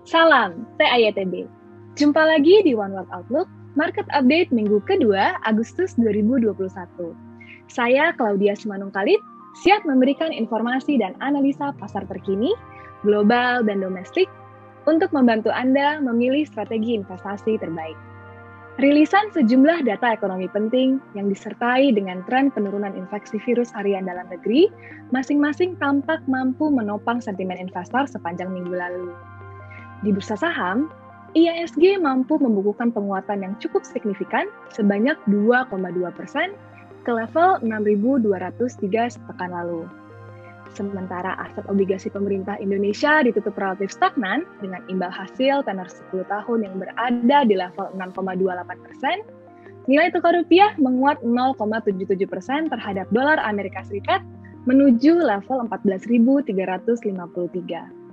Salam, saya AYTB. Jumpa lagi di One World Outlook, Market Update minggu kedua Agustus 2021. Saya Claudia Simanung Khalid, siap memberikan informasi dan analisa pasar terkini, global dan domestik, untuk membantu Anda memilih strategi investasi terbaik. Rilisan sejumlah data ekonomi penting yang disertai dengan tren penurunan infeksi virus harian dalam negeri, masing-masing tampak mampu menopang sentimen investor sepanjang minggu lalu. Di bursa saham, IHSG mampu membukukan penguatan yang cukup signifikan sebanyak 2,2% ke level 6.203 sepekan lalu. Sementara aset obligasi pemerintah Indonesia ditutup relatif stagnan dengan imbal hasil tenor 10 tahun yang berada di level 6,28%, nilai tukar rupiah menguat 0,77% terhadap dolar Amerika Serikat menuju level 14.353.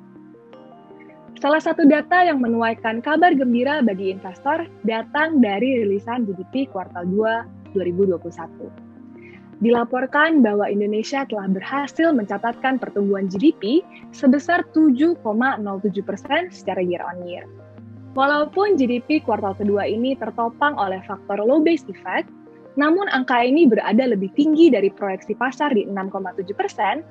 Salah satu data yang menuaikan kabar gembira bagi investor datang dari rilisan GDP kuartal 2 2021. Dilaporkan bahwa Indonesia telah berhasil mencatatkan pertumbuhan GDP sebesar 7,07% secara year on year. Walaupun GDP kuartal kedua ini tertopang oleh faktor low base effect, namun angka ini berada lebih tinggi dari proyeksi pasar di 6,7%,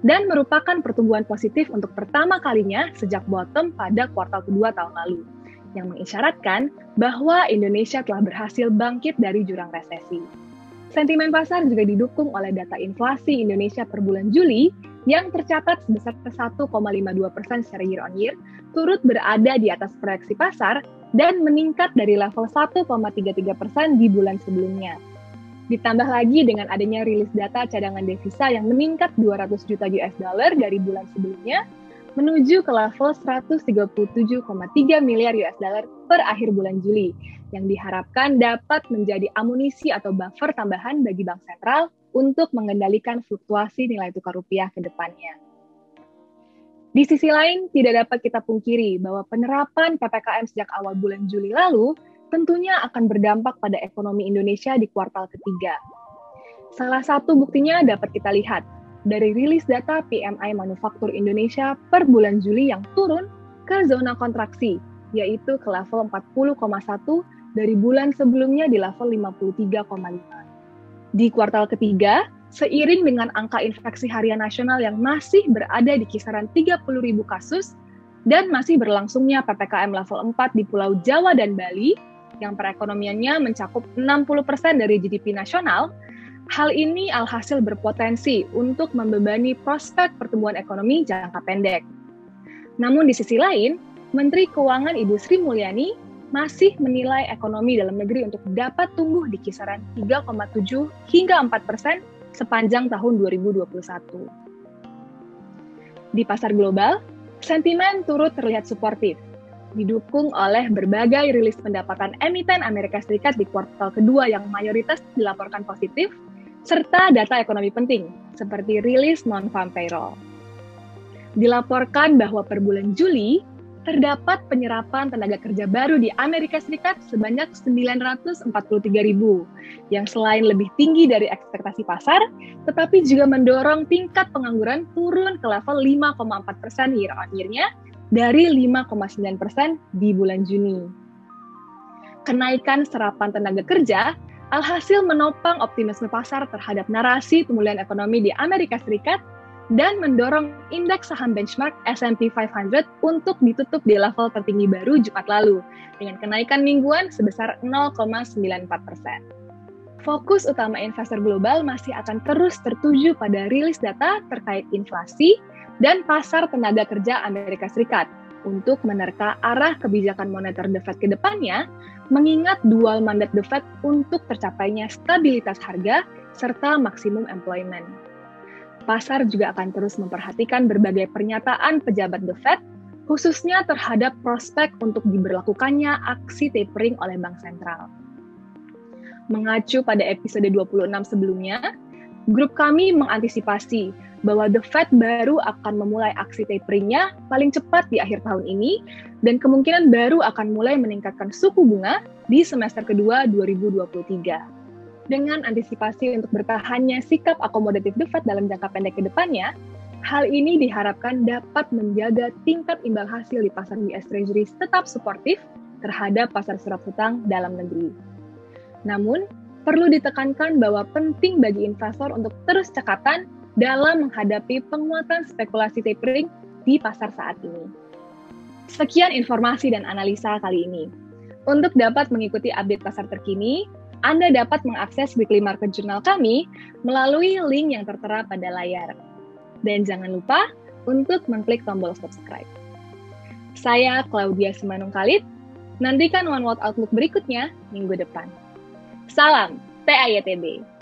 dan merupakan pertumbuhan positif untuk pertama kalinya sejak bottom pada kuartal kedua tahun lalu, yang mengisyaratkan bahwa Indonesia telah berhasil bangkit dari jurang resesi. Sentimen pasar juga didukung oleh data inflasi Indonesia per bulan Juli yang tercatat sebesar 1,52% secara year on year, turut berada di atas proyeksi pasar dan meningkat dari level 1,33% di bulan sebelumnya. Ditambah lagi dengan adanya rilis data cadangan devisa yang meningkat 200 juta US dollar dari bulan sebelumnya menuju ke level 137,3 miliar US dollar per akhir bulan Juli, yang diharapkan dapat menjadi amunisi atau buffer tambahan bagi Bank Sentral untuk mengendalikan fluktuasi nilai tukar rupiah ke depannya. Di sisi lain, tidak dapat kita pungkiri bahwa penerapan PPKM sejak awal bulan Juli lalu tentunya akan berdampak pada ekonomi Indonesia di kuartal ketiga. Salah satu buktinya dapat kita lihat dari rilis data PMI Manufaktur Indonesia per bulan Juli yang turun ke zona kontraksi, yaitu ke level 40,1 dari bulan sebelumnya di level 53,5. Di kuartal ketiga, seiring dengan angka infeksi harian nasional yang masih berada di kisaran 30.000 kasus dan masih berlangsungnya PPKM level 4 di Pulau Jawa dan Bali, yang perekonomiannya mencakup 60% dari GDP nasional, hal ini alhasil berpotensi untuk membebani prospek pertumbuhan ekonomi jangka pendek. Namun di sisi lain, Menteri Keuangan Ibu Sri Mulyani masih menilai ekonomi dalam negeri untuk dapat tumbuh di kisaran 3,7 hingga 4% sepanjang tahun 2021. Di pasar global, sentimen turut terlihat suportif, didukung oleh berbagai rilis pendapatan emiten Amerika Serikat di kuartal kedua yang mayoritas dilaporkan positif, serta data ekonomi penting, seperti rilis non-farm payroll. Dilaporkan bahwa per bulan Juli, terdapat penyerapan tenaga kerja baru di Amerika Serikat sebanyak 943.000, yang selain lebih tinggi dari ekspektasi pasar, tetapi juga mendorong tingkat pengangguran turun ke level 5,4% year on year-nya dari 5,9% di bulan Juni. Kenaikan serapan tenaga kerja alhasil menopang optimisme pasar terhadap narasi pemulihan ekonomi di Amerika Serikat dan mendorong indeks saham benchmark S&P 500 untuk ditutup di level tertinggi baru Jumat lalu dengan kenaikan mingguan sebesar 0,94%. Fokus utama investor global masih akan terus tertuju pada rilis data terkait inflasi dan pasar tenaga kerja Amerika Serikat untuk menerka arah kebijakan moneter The Fed ke depannya, mengingat dual mandat The Fed untuk tercapainya stabilitas harga serta maksimum employment. Pasar juga akan terus memperhatikan berbagai pernyataan pejabat The Fed, khususnya terhadap prospek untuk diberlakukannya aksi tapering oleh Bank Sentral. Mengacu pada episode 26 sebelumnya, grup kami mengantisipasi bahwa The Fed baru akan memulai aksi taperingnya paling cepat di akhir tahun ini, dan kemungkinan baru akan mulai meningkatkan suku bunga di semester kedua 2023. Dengan antisipasi untuk bertahannya sikap akomodatif The Fed dalam jangka pendek ke depannya, Hal ini diharapkan dapat menjaga tingkat imbal hasil di pasar US Treasuries tetap suportif terhadap pasar surat hutang dalam negeri. Namun, perlu ditekankan bahwa penting bagi investor untuk terus cekatan dalam menghadapi penguatan spekulasi tapering di pasar saat ini. Sekian informasi dan analisa kali ini. Untuk dapat mengikuti update pasar terkini, Anda dapat mengakses weekly market journal kami melalui link yang tertera pada layar. Dan jangan lupa untuk mengklik tombol subscribe. Saya Claudia Simanung Khalid, nantikan One World Outlook berikutnya minggu depan. Salam TAYTB.